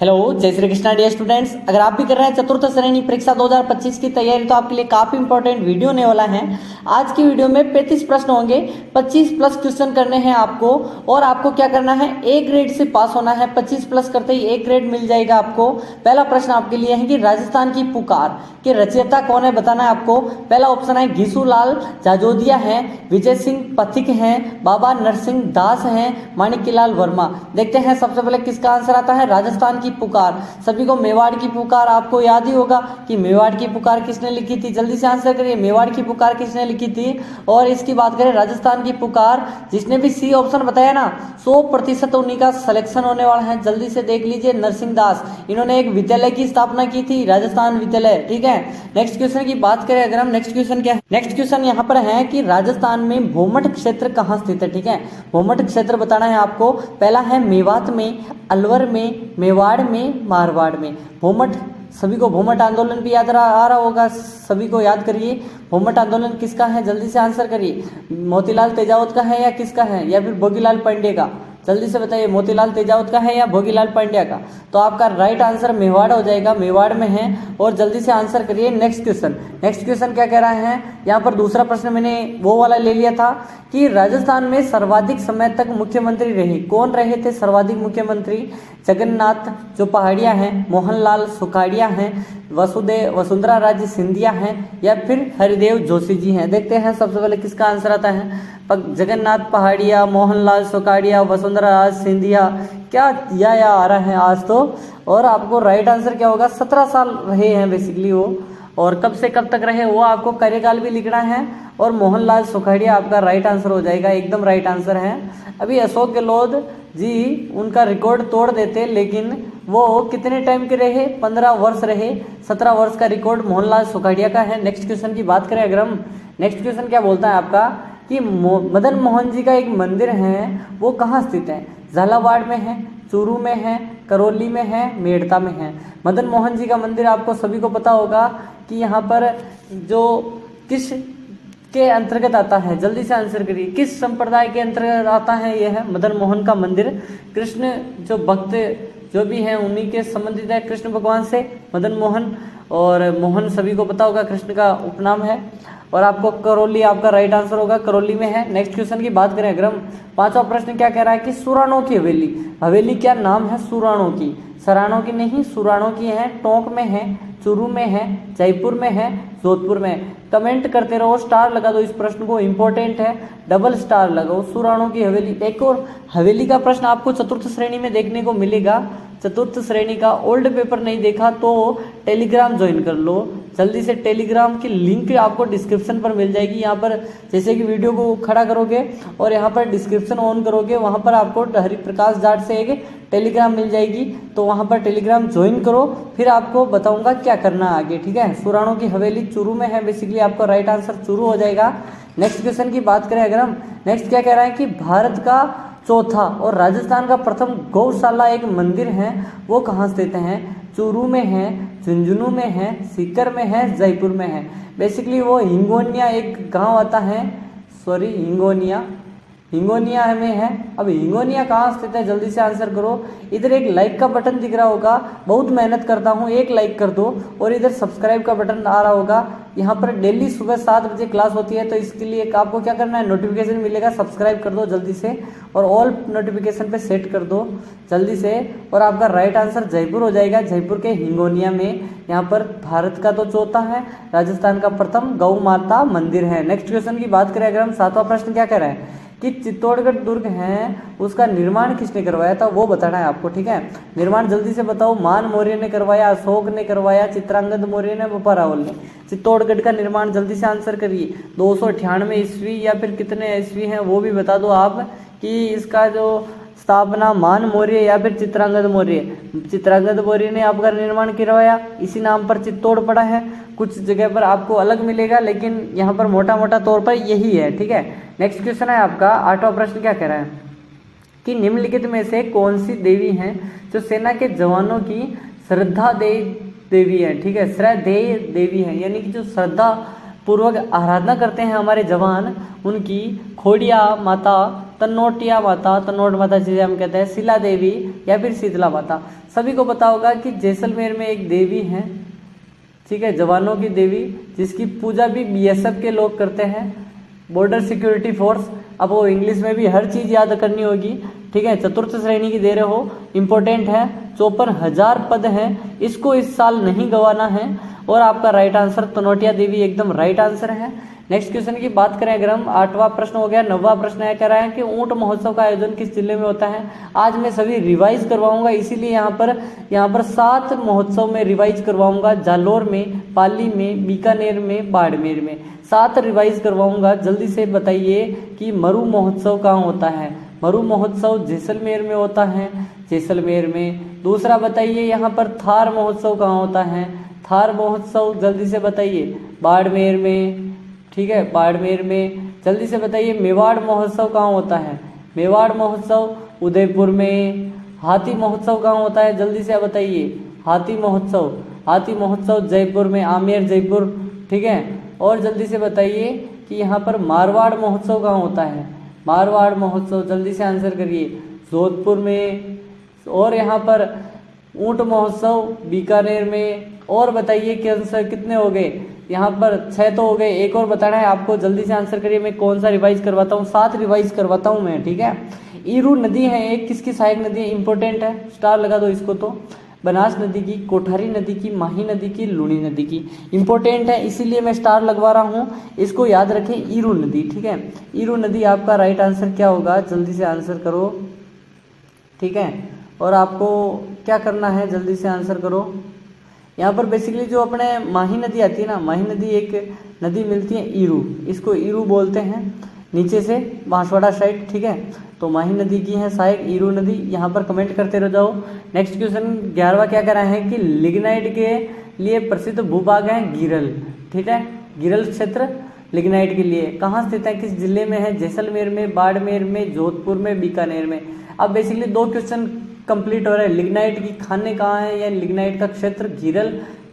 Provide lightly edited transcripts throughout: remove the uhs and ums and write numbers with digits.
Hello, जय Shri Krishna dear students. अगर आप भी कर रहे हैं चतुर्थ श्रेणी परीक्षा 2025 की तैयारी तो आपके लिए काफी इंपॉर्टेंट वीडियो होने वाला है। आज की वीडियो में 35 प्रश्न होंगे, 25 प्लस क्वेश्चन करने हैं आपको। और आपको क्या करना है, ए ग्रेड से पास होना है। 25 प्लस करते ही ए ग्रेड मिल जाएगा आपको। पहला प्रश्न आपके लिए है कि राजस्थान की पुकार के रचयिता कौन है, बताना है आपको। पहला ऑप्शन है घीसूलाल जाजोदिया है, विजय सिंह पथिक हैं, बाबा नरसिंह दास हैं, माणिक्यलाल वर्मा। देखते हैं सबसे पहले किसका आंसर आता है, राजस्थान की पुकार। सभी को मेवाड़ की पुकार आपको याद ही होगा कि मेवाड़ की पुकार किसने लिखी थी। जल्दी से आंसर करिए, मेवाड़ की पुकार किसने लिखी थी। और इसकी बात करें राजस्थान की पुकार, जिसने भी सी ऑप्शन बताया ना, 100% उन्हीं का सिलेक्शन होने वाला है। जल्दी से देख लीजिए, नरसिंह दास, इन्होंने एक विद्यालय की स्थापना की थी, राजस्थान विद्यालय। ठीक है, नेक्स्ट क्वेश्चन की बात करें अगर हम, नेक्स्ट क्वेश्चन क्या है, नेक्स्ट क्वेश्चन यहाँ पर है कि राजस्थान में भोमट क्षेत्र कहाँ स्थित है। ठीक है, भोमट क्षेत्र बताना है आपको। पहला है मेवात में, अलवर में, मेवाड़ में, मारवाड़ में। भोमट, सभी को भोमट आंदोलन भी याद आ रहा होगा, सभी को याद करिए। भोमट आंदोलन किसका है, जल्दी से आंसर करिए। मोतीलाल तेजावत का है या किसका है, या फिर भोगीलाल पांडे का। जल्दी से बताइए, मोतीलाल तेजावत का है या भोगीलाल पांड्या का। तो आपका राइट आंसर मेवाड़ हो जाएगा, मेवाड़ में है। और जल्दी से आंसर करिए। नेक्स्ट क्वेश्चन, नेक्स्ट क्वेश्चन क्या कह रहा है यहाँ पर, दूसरा प्रश्न मैंने वो वाला ले लिया था कि राजस्थान में सर्वाधिक समय तक मुख्यमंत्री रहे, कौन रहे थे सर्वाधिक मुख्यमंत्री। जगन्नाथ जो पहाड़िया हैं, मोहनलाल सुखाड़िया हैं, वसुंधरा राजे सिंधिया हैं, या फिर हरिदेव जोशी जी हैं। देखते हैं सबसे पहले किसका आंसर आता है। जगन्नाथ पहाड़िया, मोहनलाल सुखाड़िया, वसुंधरा राजे सिंधिया, क्या या आ रहा है आज तो। और आपको राइट आंसर क्या होगा, 17 साल रहे हैं बेसिकली वो। और कब से कब तक रहे वो आपको कार्यकाल भी लिखना है। और मोहनलाल सुखाड़िया आपका राइट आंसर हो जाएगा, एकदम राइट आंसर है। अभी अशोक गहलोत जी उनका रिकॉर्ड तोड़ देते, लेकिन वो कितने टाइम के रहे, 15 वर्ष रहे। 17 वर्ष का रिकॉर्ड मोहनलाल सुखाड़िया का है। नेक्स्ट क्वेश्चन की बात करें अगर हम, नेक्स्ट क्वेश्चन क्या बोलता है आपका कि मदन मोहन जी का एक मंदिर है, वो कहाँ स्थित है। झालावाड़ में है, चूरू में है, करौली में है, मेड़ता में है। मदन मोहन जी का मंदिर आपको सभी को पता होगा कि यहाँ पर जो किस के अंतर्गत आता है, जल्दी से आंसर करिए, किस संप्रदाय के अंतर्गत आता है यह है मदन मोहन का मंदिर। कृष्ण जो भक्त जो भी हैं उन्हीं के संबंधित है, कृष्ण भगवान से मदन मोहन। और मोहन सभी को पता होगा कृष्ण का उपनाम है। और आपको करौली आपका राइट आंसर होगा, करौली में है। नेक्स्ट क्वेश्चन की बात करें अगर हम, पांचवा प्रश्न क्या कह रहा है कि सुराणों की हवेली, हवेली क्या नाम है सुराणों की, सराणों की नहीं, सुराणों की है। टोंक में है, चूरू में है, जयपुर में है, जोधपुर में है। कमेंट करते रहो, स्टार लगा दो, इस प्रश्न को, इंपॉर्टेंट है, डबल स्टार लगाओ। सुराणों की हवेली, एक और हवेली का प्रश्न आपको चतुर्थ श्रेणी में देखने को मिलेगा। चतुर्थ श्रेणी का ओल्ड पेपर नहीं देखा तो टेलीग्राम ज्वाइन कर लो जल्दी से। टेलीग्राम की लिंक आपको डिस्क्रिप्शन पर मिल जाएगी। यहाँ पर जैसे कि वीडियो को खड़ा करोगे और यहाँ पर डिस्क्रिप्शन ऑन करोगे, वहाँ पर आपको हरिप्रकाश जाट से एक टेलीग्राम मिल जाएगी, तो वहाँ पर टेलीग्राम ज्वाइन करो, फिर आपको बताऊंगा क्या करना आगे। ठीक है, सुराणों की हवेली चूरू में है, बेसिकली आपका राइट आंसर चूरू हो जाएगा। नेक्स्ट क्वेश्चन की बात करें अगर हम, नेक्स्ट क्या कह रहा है कि भारत का चौथा और राजस्थान का प्रथम गौशाला एक मंदिर है, वो कहाँ स्थित है। चूरू में है, झुंझुनू में है, सीकर में है, जयपुर में है। बेसिकली वो हिंगोनिया एक गांव आता है, सॉरी हिंगोनिया में है। अब हिंगोनिया कहाँ स्थित है, जल्दी से आंसर करो। इधर एक लाइक का बटन दिख रहा होगा, बहुत मेहनत करता हूँ, एक लाइक कर दो। और इधर सब्सक्राइब का बटन आ रहा होगा। यहाँ पर डेली सुबह 7 बजे क्लास होती है, तो इसके लिए आपको क्या करना है, नोटिफिकेशन मिलेगा, सब्सक्राइब कर दो जल्दी से, और ऑल नोटिफिकेशन पे सेट कर दो जल्दी से। और आपका राइट आंसर जयपुर हो जाएगा, जयपुर के हिंगोनिया में। यहाँ पर भारत का तो चौथा है, राजस्थान का प्रथम गौ माता मंदिर है। नेक्स्ट क्वेश्चन की बात करें अगर हम, सातवां प्रश्न क्या कह रहे हैं कि चित्तौड़गढ़ दुर्ग है, उसका निर्माण किसने करवाया था, वो बताना है आपको। ठीक है, निर्माण जल्दी से बताओ। मान मौर्य ने करवाया, अशोक ने करवाया, चित्रांगद मौर्य ने, बप्पा रावल ने। चित्तौड़गढ़ का निर्माण जल्दी से आंसर करिए। 298 ईस्वी या फिर कितने ईस्वी हैं वो भी बता दो आप, कि इसका जो स्थापना मान मौर्य या फिर चित्रांगद मौर्य। चित्रांगद मौर्य ने आपका निर्माण करवाया, इसी नाम पर चित्तौड़ पड़ा है। कुछ जगह पर आपको अलग मिलेगा, लेकिन यहाँ पर मोटा मोटा तौर पर यही है। ठीक है, नेक्स्ट क्वेश्चन है आपका, आठवां प्रश्न क्या कह रहा है कि निम्नलिखित में से कौन सी देवी हैं जो सेना के जवानों की श्रद्धा देवी है। ठीक है, श्रद्धेय देवी है, यानी कि जो श्रद्धा पूर्वक आराधना करते हैं हमारे जवान, उनकी खोड़िया माता तनोटिया माता, तनोट माता जिसे हम कहते हैं, शिला देवी या फिर शीतला माता। सभी को पता होगा कि जैसलमेर में एक देवी है, ठीक है, जवानों की देवी, जिसकी पूजा भी बीएसएफ के लोग करते हैं, बॉर्डर सिक्योरिटी फोर्स। अब वो इंग्लिश में भी हर चीज़ याद करनी होगी, ठीक है। चतुर्थ श्रेणी की दे रहे हो, इंपॉर्टेंट है। 54,000 पद हैं, इसको इस साल नहीं गंवाना है। और आपका राइट आंसर तनोटिया देवी एकदम राइट आंसर है। नेक्स्ट क्वेश्चन की बात करें अगर हम, 8वां प्रश्न हो गया। 9वां प्रश्न है, कह रहा है कि ऊंट महोत्सव का आयोजन किस जिले में होता है। आज मैं सभी रिवाइज करवाऊंगा, इसीलिए यहाँ पर 7 महोत्सव में रिवाइज करवाऊंगा। जालोर में, पाली में, बीकानेर में, बाड़मेर में 7 रिवाइज करवाऊंगा। जल्दी से बताइए कि मरु महोत्सव कहाँ होता है। मरु महोत्सव जैसलमेर में होता है, जैसलमेर में। दूसरा बताइए यहाँ पर थार महोत्सव कहाँ होता है। थार महोत्सव जल्दी से बताइए, बाड़मेर में, ठीक है, बाड़मेर में। जल्दी से बताइए मेवाड़ महोत्सव कहाँ होता है। मेवाड़ महोत्सव उदयपुर में। हाथी महोत्सव कहाँ होता है, जल्दी से बताइए। हाथी महोत्सव जयपुर में, आमेर जयपुर, ठीक है। और जल्दी से बताइए कि यहाँ पर मारवाड़ महोत्सव कहाँ होता है। मारवाड़ महोत्सव जल्दी से आंसर करिए, जोधपुर में। और यहाँ पर ऊंट महोत्सव बीकानेर में। और बताइए कि आंसर कितने हो गए, यहाँ पर 6 तो हो गए, एक और बताना है आपको। जल्दी से आंसर करिए, मैं कौन सा रिवाइज करवाता हूँ, 7 रिवाइज करवाता हूँ मैं, ठीक है। ईरू नदी है एक, किसकी सहायक नदी है, इंपॉर्टेंट है, स्टार लगा दो इसको तो। बनास नदी की, कोठारी नदी की, माही नदी की, लूणी नदी की, इंपॉर्टेंट है, इसीलिए मैं स्टार लगवा रहा हूँ, इसको याद रखें, ईरू नदी, ठीक है। ईरू नदी आपका राइट आंसर क्या होगा, जल्दी से आंसर करो, ठीक है। और आपको क्या करना है, जल्दी से आंसर करो। यहाँ पर बेसिकली जो अपने माही नदी आती है ना, माही नदी एक नदी मिलती है ईरू, इसको ईरू बोलते हैं, नीचे से बांसवाड़ा साइड, ठीक है। तो माही नदी की है सहायक ईरू नदी। यहाँ पर कमेंट करते रह जाओ। नेक्स्ट क्वेश्चन 11वां क्या कह रहा है कि लिग्नाइट के लिए प्रसिद्ध भूभाग है गिरल, ठीक है। गिरल क्षेत्र लिग्नाइट के लिए कहाँ स्थित है, किस जिले में है, जैसलमेर में, बाड़मेर में, जोधपुर में, बीकानेर में। अब बेसिकली 2 क्वेश्चन कंप्लीट हो रहा है। लिग्नाइट की खाने कहाँ है, या लिग्नाइट का क्षेत्र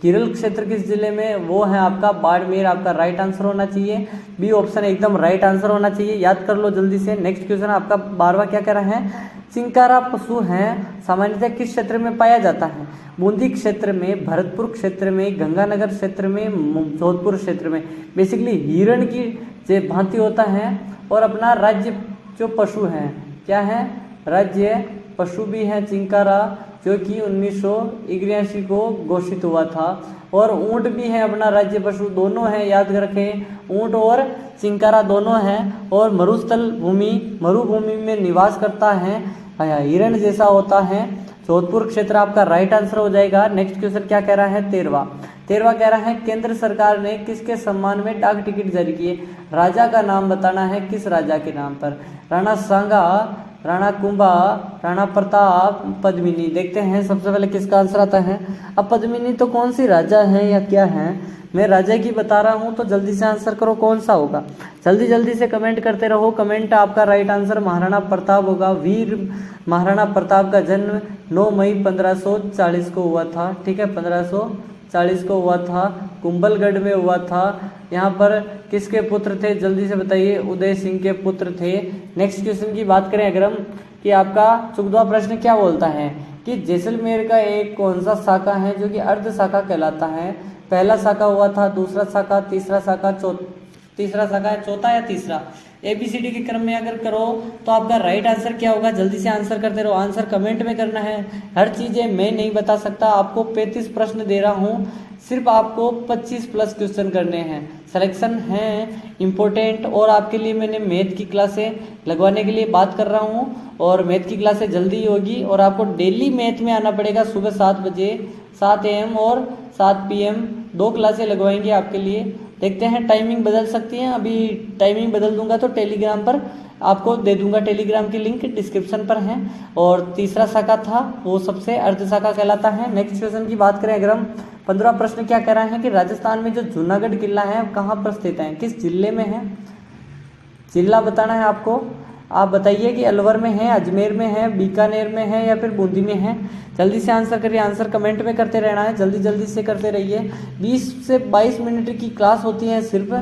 गिरल क्षेत्र किस जिले में, वो है आपका बाड़मेर, आपका राइट आंसर होना चाहिए। बी ऑप्शन एकदम राइट आंसर होना चाहिए, याद कर लो जल्दी से। नेक्स्ट क्वेश्चन आपका 12वां क्या कह रहा है, चिंकारा पशु है सामान्यतः किस क्षेत्र में पाया जाता है। बूंदी क्षेत्र में, भरतपुर क्षेत्र में, गंगानगर क्षेत्र में, जोधपुर क्षेत्र में। बेसिकली हिरण की जो भांति होता है। और अपना राज्य जो पशु है, क्या है, राज्य पशु भी है चिंकारा, जो कि 1981 को घोषित हुआ था। और ऊंट भी है अपना राज्य पशु, दोनों है, याद रखें, ऊंट और चिंकारा दोनों हैं। और मरुभूमि में निवास करता है, हिरण जैसा होता है। जोधपुर क्षेत्र आपका राइट आंसर हो जाएगा। नेक्स्ट क्वेश्चन क्या कह रहा है, 13वां कह रहा है केंद्र सरकार ने किसके सम्मान में डाक टिकट जारी किए। राजा का नाम बताना है, किस राजा के नाम पर, राणा सांगा, राणा कुंभा, राणा प्रताप, पद्मिनी। देखते हैं सबसे पहले किसका आंसर आता है। अब पद्मिनी तो कौन सी राजा है या क्या है, मैं राजा की बता रहा हूं, तो जल्दी से आंसर करो कौन सा होगा। जल्दी से कमेंट करते रहो। कमेंट आपका राइट आंसर महाराणा प्रताप होगा। वीर महाराणा प्रताप का जन्म 9 मई 1540 को हुआ था, ठीक है, 1540 को हुआ था, कुंभलगढ़ में हुआ था। यहाँ पर किसके पुत्र थे, जल्दी से बताइए, उदय सिंह के पुत्र थे। नेक्स्ट क्वेश्चन की बात करें अगर हम, कि आपका 14वां प्रश्न क्या बोलता है कि जैसलमेर का एक कौन सा शाखा है जो कि अर्ध शाखा कहलाता है। पहला शाखा हुआ था, दूसरा शाखा, तीसरा शाखा, तीसरा शाखा है, चौथा या तीसरा। ABCD के क्रम में अगर करो तो आपका राइट आंसर क्या होगा, जल्दी से आंसर करते रहो। आंसर कमेंट में करना है, हर चीज़ें मैं नहीं बता सकता। आपको 35 प्रश्न दे रहा हूँ, सिर्फ आपको 25 प्लस क्वेश्चन करने हैं, सिलेक्शन है इम्पोर्टेंट। और आपके लिए मैंने मैथ की क्लासें लगवाने के लिए बात कर रहा हूँ, और मैथ की क्लासें जल्दी ही होगी। और आपको डेली मैथ में आना पड़ेगा, सुबह 7 बजे, 7 AM और 7 PM 2 क्लासें लगवाएंगे आपके लिए। देखते हैं, टाइमिंग बदल सकती है, अभी टाइमिंग बदल दूंगा तो टेलीग्राम पर आपको दे दूंगा, टेलीग्राम की लिंक डिस्क्रिप्शन पर है। और तीसरा शाखा था वो सबसे अर्ध शाखा कहलाता है। नेक्स्ट क्वेश्चन की बात करें अगर हम, 15वां प्रश्न क्या कह रहा है कि राजस्थान में जो जूनागढ़ किला है कहाँ पर स्थित है, किस जिले में है, जिला बताना है आपको। आप बताइए कि अलवर में है, अजमेर में है, बीकानेर में है या फिर बूंदी में है। जल्दी से आंसर करिए, आंसर कमेंट में करते रहना है, जल्दी जल्दी से करते रहिए। 20 से 22 मिनट की क्लास होती है सिर्फ,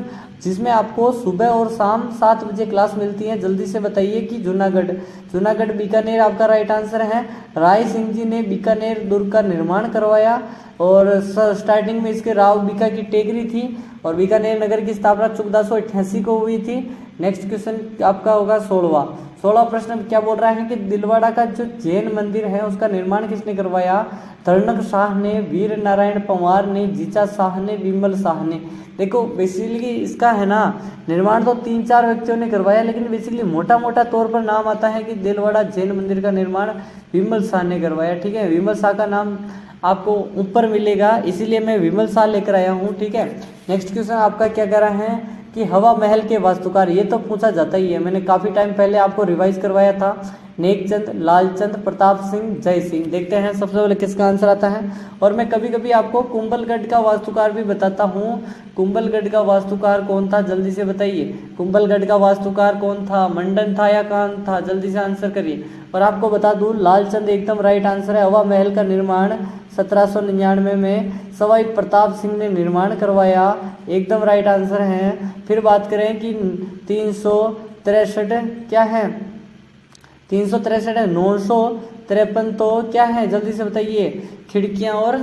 जिसमें आपको सुबह और शाम 7 बजे क्लास मिलती है। जल्दी से बताइए कि जूनागढ़ बीकानेर आपका राइट आंसर है। राय सिंह जी ने बीकानेर दुर्ग का निर्माण करवाया और स्टार्टिंग में इसके राव बीका की टेकरी थी और बीकानेर नगर की स्थापना 1488 को हुई थी। नेक्स्ट क्वेश्चन आपका होगा 16वां प्रश्न क्या बोल रहा है कि दिलवाड़ा का जो जैन मंदिर है उसका निर्माण किसने करवाया? तरणक शाह ने, वीर नारायण पंवार ने, जीचा शाह ने, विमल शाह ने। देखो बेसिकली इसका है ना निर्माण तो 3-4 व्यक्तियों ने करवाया, लेकिन बेसिकली मोटा मोटा तौर पर नाम आता है कि दिलवाड़ा जैन मंदिर का निर्माण विमल शाह ने करवाया। ठीक है, विमल शाह का नाम आपको ऊपर मिलेगा, इसीलिए मैं विमल शाह लेकर आया हूँ। ठीक है, नेक्स्ट क्वेश्चन आपका क्या कह रहा है कि हवा महल के वास्तुकार, ये तो पूछा जाता ही है, मैंने काफ़ी टाइम पहले आपको रिवाइज करवाया था। नेकचंद, लालचंद, प्रताप सिंह, जय सिंह। देखते हैं सबसे पहले किसका आंसर आता है। और मैं कभी कभी आपको कुंभलगढ़ का वास्तुकार भी बताता हूँ। कुंभलगढ़ का वास्तुकार कौन था, जल्दी से बताइए। कुंभलगढ़ का वास्तुकार कौन था, मंडन था या कान था? जल्दी से आंसर करिए। और आपको बता दूँ लालचंद एकदम राइट आंसर है। हवा महल का निर्माण 1799 में सवाई प्रताप सिंह ने निर्माण करवाया, एकदम राइट आंसर है। फिर बात करें कि 363 क्या है, 363 है, 953 तो क्या है, जल्दी से बताइए। खिड़कियां और,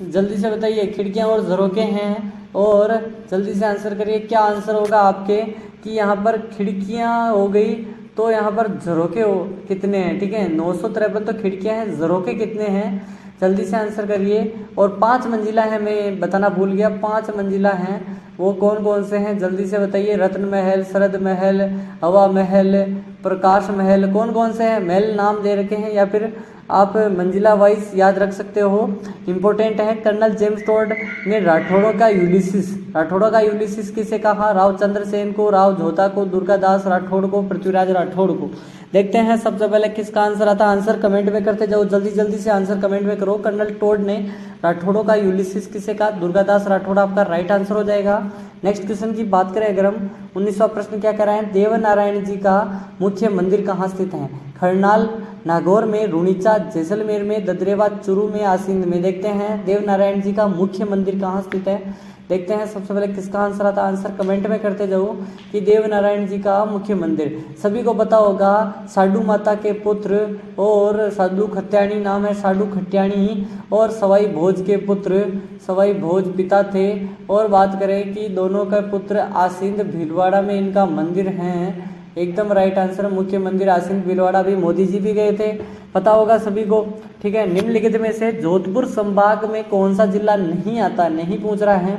जल्दी से बताइए, खिड़कियां और झरोके हैं। और जल्दी से आंसर करिए, क्या आंसर होगा आपके कि यहाँ पर खिड़कियां हो गई तो यहाँ पर झरोके कितने हैं? ठीक है, 953 तो खिड़कियां हैं, झरोके कितने हैं? जल्दी से आंसर करिए। और 5 मंजिला है, मैं बताना भूल गया, 5 मंजिला हैं, वो कौन कौन से हैं? जल्दी से बताइए। रत्न महल, शरद महल, हवा महल, प्रकाश महल, कौन कौन से हैं? महल नाम दे रखे हैं या फिर आप मंजिला वाइज याद रख सकते हो, इंपॉर्टेंट है। कर्नल जेम्स टोड ने राठौड़ों का यूलिसिस किसे कहा? राव चंद्रसेन को, राव झोता को, दुर्गादास राठौड़ को, पृथ्वीराज राठौड़ को। देखते हैं सबसे पहले किसका आंसर आता है। आंसर कमेंट में करते जाओ, जल्दी जल्दी से आंसर कमेंट में करो। कर्नल टोड ने राठौड़ों का यूलिसिस किसे कहा? दुर्गादास राठौड़ आपका राइट आंसर हो जाएगा। नेक्स्ट क्वेश्चन की बात करें अगर हम, 19वां प्रश्न क्या कह रहा है? देवनारायण जी का मुख्य मंदिर कहाँ स्थित है? खरनाल, नागौर में, रुणीचा, जैसलमेर में, ददरेवा, चूरू में, आसिंद में। देखते हैं देवनारायण जी का मुख्य मंदिर कहाँ स्थित है। देखते हैं सबसे पहले किसका आंसर आता है। आंसर कमेंट में करते जाओ कि देवनारायण जी का मुख्य मंदिर, सभी को पता होगा, साडू माता के पुत्र और साडू खत्याणी नाम है, साडू खत्याणी, और सवाई भोज के पुत्र सवाई भोज पिता थे। और बात करें कि दोनों का पुत्र आसिंद भीलवाड़ा में इनका मंदिर है, एकदम राइट आंसर। मुख्य मंदिर आसिंद भीलवाड़ा, भी मोदी जी भी गए थे, पता होगा सभी को। ठीक है, निम्नलिखित में से जोधपुर संभाग में कौन सा जिला नहीं आता? नहीं पूछ रहा है।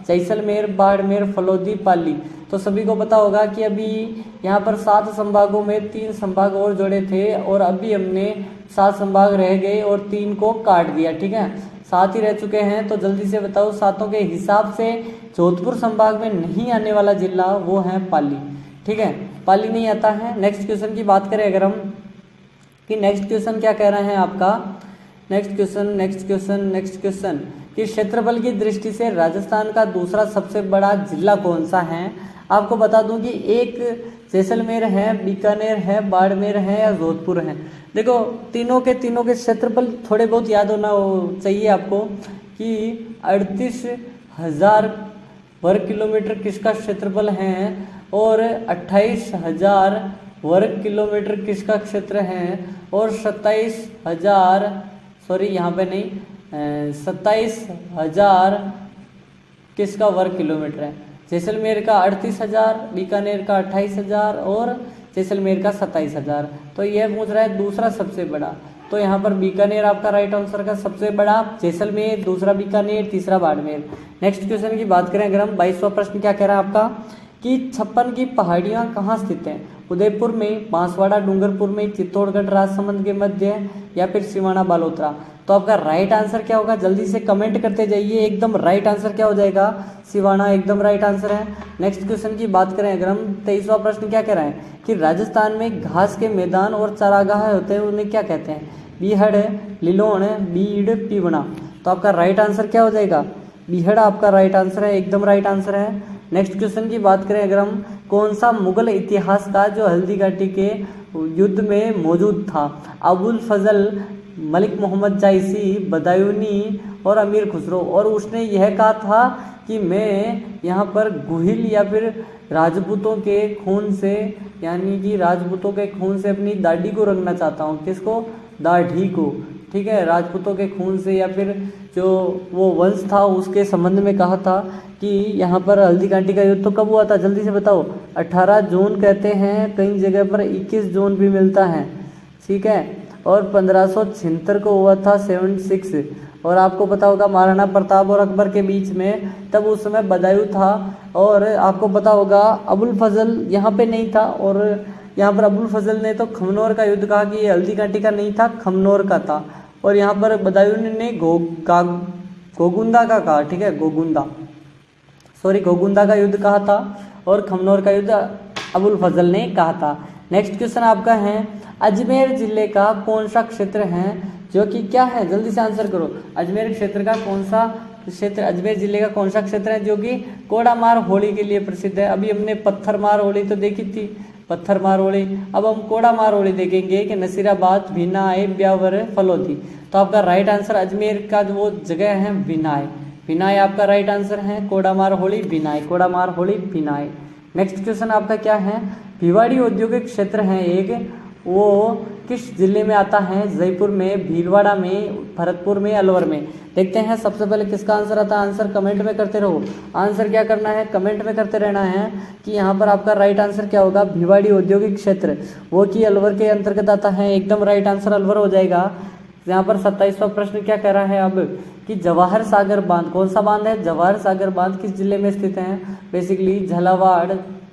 जैसलमेर, बाड़मेर, फलोदी, पाली। तो सभी को पता होगा कि अभी यहाँ पर 7 संभागों में 3 संभाग और जोड़े थे और अभी हमने 7 संभाग रह गए और 3 को काट दिया। ठीक है, 7 ही रह चुके हैं। तो जल्दी से बताओ, 7 के हिसाब से जोधपुर संभाग में नहीं आने वाला जिला वो है पाली। ठीक है, पाली नहीं आता है। नेक्स्ट क्वेश्चन की बात करें अगर हम कि नेक्स्ट क्वेश्चन क्या कह रहे हैं आपका। नेक्स्ट क्वेश्चन कि क्षेत्रफल की दृष्टि से राजस्थान का दूसरा सबसे बड़ा जिला कौन सा है? आपको बता दूं कि एक जैसलमेर है, बीकानेर है, बाड़मेर है या जोधपुर है। देखो तीनों के क्षेत्रफल थोड़े बहुत याद होना चाहिए आपको कि 38,000 वर्ग किलोमीटर किसका क्षेत्रफल है और 28,000 वर्ग किलोमीटर किसका क्षेत्र है और 27,000 किसका वर्ग किलोमीटर है। जैसलमेर का 38,000, बीकानेर का 28,000 और जैसलमेर का 27,000। तो यह पूछ रहा है दूसरा सबसे बड़ा, तो यहाँ पर बीकानेर आपका राइट आंसर का सबसे बड़ा, जैसलमेर, दूसरा बीकानेर, तीसरा बाड़मेर। नेक्स्ट क्वेश्चन की बात करें अगर हम, 22वां प्रश्न क्या कह रहा है आपका कि 56 की पहाड़ियाँ कहाँ स्थित हैं? उदयपुर में, बांसवाड़ा, डूंगरपुर में, चित्तौड़गढ़, राजसमंद के मध्य या फिर सिवाना, बालोतरा। तो आपका राइट आंसर क्या होगा? जल्दी से कमेंट करते जाइए। एकदम राइट आंसर क्या हो जाएगा? सिवाना, एकदम राइट आंसर है। नेक्स्ट क्वेश्चन की बात करें अगर हम, 23वां प्रश्न क्या कह रहा है कि राजस्थान में घास के मैदान और चारागाह होते हैं उन्हें क्या कहते हैं? बीहड़, लिलोन, बीड़, पीवना। तो आपका राइट आंसर क्या हो जाएगा? बीहड़ आपका राइट आंसर है, एकदम राइट आंसर है। नेक्स्ट क्वेश्चन की बात करें अगर हम, कौन सा मुगल इतिहास का जो हल्दी घाटी के युद्ध में मौजूद था? अबुल फजल, मलिक मोहम्मद जायसी, बदायूनी और अमीर खुसरो। और उसने यह कहा था कि मैं यहाँ पर गुहिल या फिर राजपूतों के खून से, यानी कि राजपूतों के खून से अपनी दाढ़ी को रंगना चाहता हूँ। किसको? दाढ़ी को, ठीक है, राजपूतों के खून से या फिर जो वो वंश था उसके संबंध में कहा था कि यहाँ पर हल्दी घाटी का युद्ध तो कब हुआ था, जल्दी से बताओ। 18 जून कहते हैं, कई जगह पर 21 जून भी मिलता है, ठीक है। और 1576 को हुआ था, 76। और आपको पता होगा महाराणा प्रताप और अकबर के बीच में, तब उस समय बदायूं था। और आपको पता होगा अबुल फजल यहाँ पे नहीं था, और यहाँ पर अबुल फजल ने तो खमनोर का युद्ध कहा कि ये हल्दी घाटी का नहीं था, खमनोर का था। और यहाँ पर बदायूं ने गोगुंदा का कहा, ठीक है, गोगुंदा का युद्ध कहा था, और खमनोर का युद्ध अबुल फजल ने कहा था। नेक्स्ट क्वेश्चन आपका है, अजमेर जिले का कौन सा क्षेत्र है जो कि क्या है, जल्दी से आंसर करो। अजमेर क्षेत्र का कौन सा क्षेत्र, अजमेर जिले का कौन सा क्षेत्र है जो कि कोड़ामार होली के लिए प्रसिद्ध है? अभी हमने पत्थरमार होली तो देखी थी, पत्थरमार होली। अब हम कोड़ामार होली देखेंगे कि नसीराबाद, भिनाय, ब्यावर, फलोदी। तो आपका राइट आंसर अजमेर का जो वो जगह है भिनाय, भिनाय आपका राइट आंसर है। कोड़ामार होली भिनाय, कोड़ामार होली भिनाय। नेक्स्ट क्वेश्चन आपका क्या है, भिवाड़ी औद्योगिक क्षेत्र है एक, वो किस जिले में आता है? जयपुर में, भीलवाड़ा में, भरतपुर में, अलवर में। देखते हैं सबसे पहले किसका आंसर आता है। आंसर कमेंट में करते रहो। आंसर क्या करना है, कमेंट में करते रहना है कि यहाँ पर आपका राइट आंसर क्या होगा। भिवाड़ी औद्योगिक क्षेत्र वो कि अलवर के अंतर्गत आता है, एकदम राइट आंसर अलवर हो जाएगा। यहाँ पर 27वां प्रश्न क्या कह रहा है अब कि जवाहर सागर बांध, कौन सा बांध है? जवाहर सागर बांध किस जिले में स्थित है? बेसिकली झालावाड़,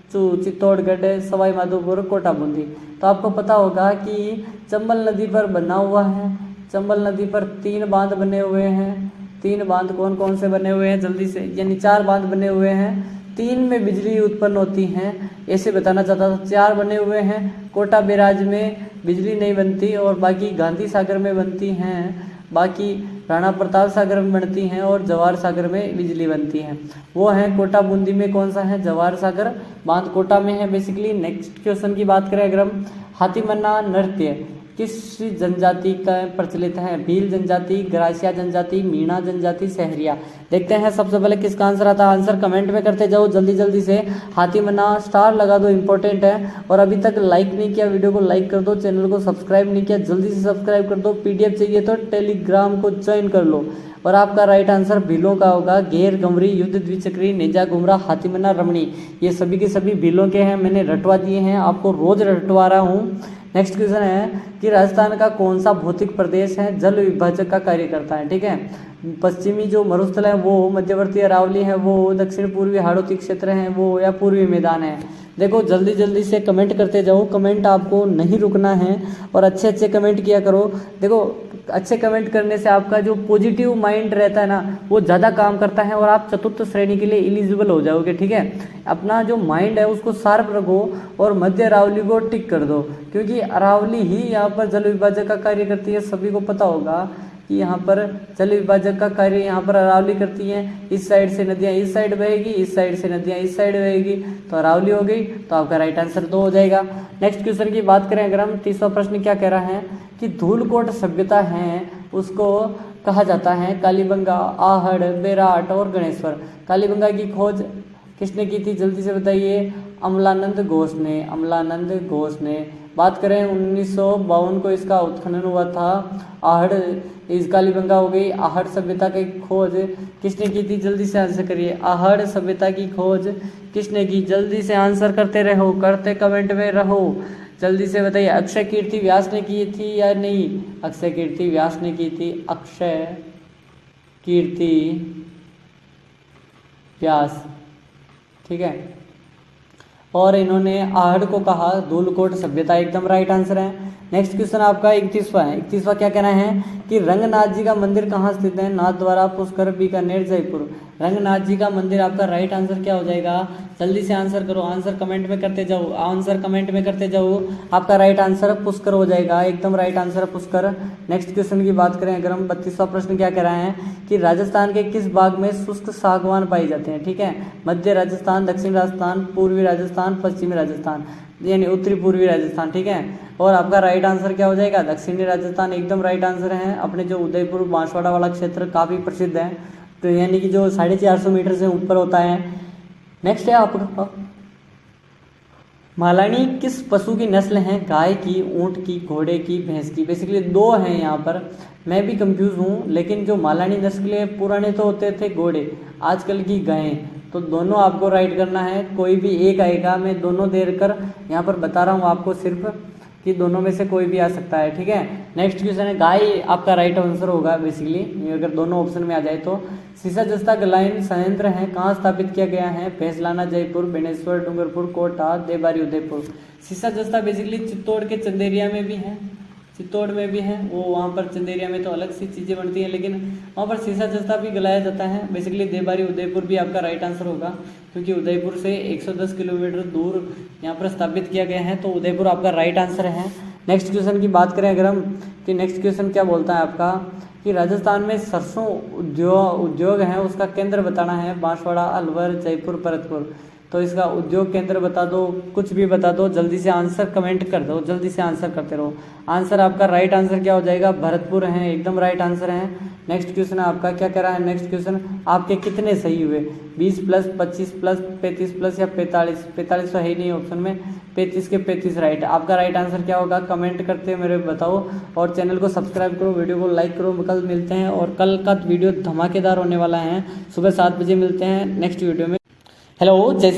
चित्तौड़गढ़, सवाई माधोपुर, कोटा बूंदी। तो आपको पता होगा कि चंबल नदी पर बना हुआ है। चंबल नदी पर 3 बांध बने हुए हैं। 3 बांध कौन कौन से बने हुए हैं जल्दी से, यानी 4 बांध बने हुए हैं। 3 में बिजली उत्पन्न होती है, ऐसे बताना चाहता था। 4 बने हुए हैं, कोटा बैराज में बिजली नहीं बनती और बाकी गांधी सागर में बनती हैं, बाकी राणा प्रताप सागर में बनती हैं और जवाहर सागर में बिजली बनती है। वो है कोटा बूंदी में कौन सा है? जवाहर सागर बांध कोटा में है बेसिकली। नेक्स्ट क्वेश्चन की बात करें अगर हम, हाथीमन्ना नृत्य किस जनजाति का प्रचलित है? भील जनजाति, ग्रासिया जनजाति, मीणा जनजाति, सहरिया। देखते हैं सबसे पहले किसका आंसर आता है। आंसर कमेंट में करते जाओ जल्दी जल्दी से। हाथीमन्ना स्टार लगा दो, इंपॉर्टेंट है। और अभी तक लाइक नहीं किया वीडियो को लाइक कर दो, चैनल को सब्सक्राइब नहीं किया जल्दी से सब्सक्राइब कर दो। पीडीएफ चाहिए तो टेलीग्राम को ज्वाइन कर लो। और आपका राइट आंसर भीलों का होगा। घेर, गमरी, युद्ध द्विचक्री, नेजा, गुमरा, हाथीमन्ना, रमणी, ये सभी के सभी भीलों के हैं। मैंने रटवा दिए हैं, आपको रोज रटवा रहा हूँ। नेक्स्ट क्वेश्चन है कि राजस्थान का कौन सा भौतिक प्रदेश है जल विभाजक का कार्य करता है? ठीक है, पश्चिमी जो मरुस्थल है वो, मध्यवर्ती अरावली है वो, दक्षिण पूर्वी हाड़ौती क्षेत्र है वो, या पूर्वी मैदान है। देखो जल्दी जल्दी से कमेंट करते जाओ, कमेंट आपको नहीं रुकना है और अच्छे अच्छे कमेंट किया करो। देखो अच्छे कमेंट करने से आपका जो पॉजिटिव माइंड रहता है ना वो ज़्यादा काम करता है और आप चतुर्थ श्रेणी के लिए एलिजिबल हो जाओगे। ठीक है, अपना जो माइंड है उसको शार्प रखो और मध्य अरावली को टिक कर दो, क्योंकि अरावली ही यहाँ पर जल विभाजक का कार्य करती है। सभी को पता होगा कि यहाँ पर जल विभाजक का कार्य यहाँ पर अरावली करती है। इस साइड से नदियाँ इस साइड बहेगी, इस साइड से नदियाँ इस साइड बहेगी, तो अरावली हो गई। तो आपका राइट आंसर 2 हो जाएगा। नेक्स्ट क्वेश्चन की बात करें अगर हम, 30वां प्रश्न क्या कह रहा है कि धूलकोट सभ्यता है उसको कहा जाता है कालीबंगा, आहड़, बेराट और गणेश्वर। कालीबंगा की खोज किसने की थी जल्दी से बताइए? अमलानंद घोष ने, अमलानंद घोष ने। बात करें 1952 को इसका उत्खनन हुआ था। आहड़, इस कालीबंगा हो गई। आहड़ सभ्यता की खोज किसने की थी जल्दी से आंसर करिए। आहड़ सभ्यता की खोज किसने की? जल्दी से आंसर करते रहो, करते कमेंट में रहो, जल्दी से बताइए। अक्षय कीर्ति व्यास ने की थी या नहीं? अक्षय कीर्ति व्यास ने की थी, अक्षय कीर्ति व्यास। ठीक है, और इन्होंने आहड़ को कहा धूलकोट सभ्यता, एकदम राइट आंसर है। नेक्स्ट क्वेश्चन आपका 31वां है। 31वां क्या कहना है कि रंगनाथ जी का मंदिर कहाँ स्थित है? नाथद्वारा, पुष्कर, बीकानेर, जयपुर। रंगनाथ जी का मंदिर आपका राइट आंसर क्या हो जाएगा? जल्दी से आंसर करो, आंसर कमेंट में करते जाओ, आंसर कमेंट में करते जाओ। आपका राइट आंसर पुष्कर हो जाएगा, एकदम right answer Pushkar. Next question की बात करें अगर हम, 32वां प्रश्न क्या कह रहा है कि राजस्थान के किस भाग में शुष्क सागवान पाई जाते हैं? ठीक है, मध्य राजस्थान, दक्षिण राजस्थान, पूर्वी राजस्थान, पश्चिमी राजस्थान, यानी उत्तरी पूर्वी राजस्थान। ठीक है, और आपका राइट आंसर क्या हो जाएगा? दक्षिणी राजस्थान, एकदम राइट आंसर है। अपने जो उदयपुर बांसवाड़ा वाला क्षेत्र काफ़ी प्रसिद्ध है, तो यानी कि जो 450 मीटर से ऊपर होता है। नेक्स्ट है आपका, मालानी किस पशु की नस्ल है? गाय की, ऊंट की, घोड़े की, भैंस की? बेसिकली दो हैं यहाँ पर, मैं भी कंफ्यूज हूँ, लेकिन जो मालानी नस्ल के पुराने तो होते थे घोड़े, आजकल की गायें, तो दोनों आपको राइट करना है, कोई भी एक आएगा। मैं दोनों देर कर यहाँ पर बता रहा हूँ आपको सिर्फ कि दोनों में से कोई भी आ सकता है। ठीक है, नेक्स्ट क्वेश्चन है, गाय आपका राइट आंसर होगा बेसिकली, अगर दोनों ऑप्शन में आ जाए तो। सीसा जस्ता गलायन संयंत्र है कहाँ स्थापित किया गया है? भैंसलाना जयपुर, बेनेश्वर, डूंगरपुर, कोटा, देबारी उदयपुर। सीसा जस्ता बेसिकली चित्तौड़ के चंदेरिया में भी है, चित्तौड़ में भी है, वो वहाँ पर चंदेरिया में तो अलग सी चीज़ें बनती हैं, लेकिन वहाँ पर सीसा जस्ता भी गलाया जाता है। बेसिकली देबारी उदयपुर भी आपका राइट आंसर होगा, क्योंकि उदयपुर से 110 किलोमीटर दूर यहाँ पर स्थापित किया गया है, तो उदयपुर आपका राइट आंसर है। नेक्स्ट क्वेश्चन की बात करें अगर हम, कि नेक्स्ट क्वेश्चन क्या बोलता है आपका कि राजस्थान में सरसों उद्योग है, उसका केंद्र बताना है। बांसवाड़ा, अलवर, जयपुर, भरतपुर। तो इसका उद्योग केंद्र बता दो, कुछ भी बता दो, जल्दी से आंसर कमेंट कर दो, जल्दी से आंसर करते रहो। आंसर आपका राइट आंसर क्या हो जाएगा? भरतपुर है, एकदम राइट आंसर है। नेक्स्ट क्वेश्चन आपका क्या कह रहा है? नेक्स्ट क्वेश्चन, आपके कितने सही हुए? 20 प्लस, 25 प्लस, 35 प्लस या 45? 45 तो है ही नहीं ऑप्शन में, 35 के 35 राइट। आपका राइट आंसर क्या होगा? कमेंट करते मेरे बताओ, और चैनल को सब्सक्राइब करो, वीडियो को लाइक करो। कल मिलते हैं, और कल का वीडियो धमाकेदार होने वाला है, सुबह 7 बजे मिलते हैं नेक्स्ट वीडियो में। हेलो, जय श्री